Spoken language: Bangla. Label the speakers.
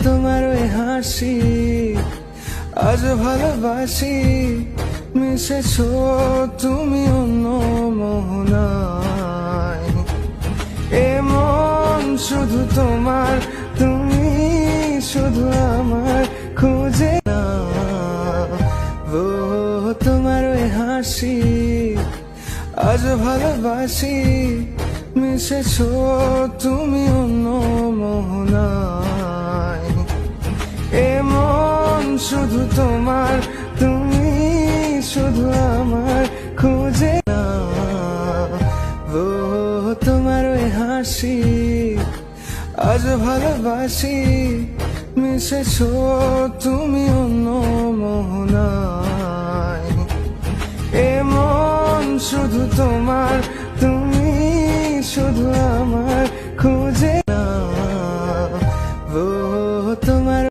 Speaker 1: তোমার ওই হাসি আজ ভালোবাসি, মিশেছো তুমি অন্য মোহনায়। এমন শুধু তোমার, তুমি শুধু আমার খুঁজে না। ও তোমার ওই হাসি আজ ভালোবাসি, মিশেছো তুমি অন্য মোহনায়। এমন শুধু তোমার, তুমি শুধু আমার খুঁজে না। ও তোমার ওই হাসি আজ ভালোবাসি, মিশেছো তুমি অন্য মোহনায়। এমন শুধু তোমার, তুমি শুধু আমার খুঁজে না। ও তোমার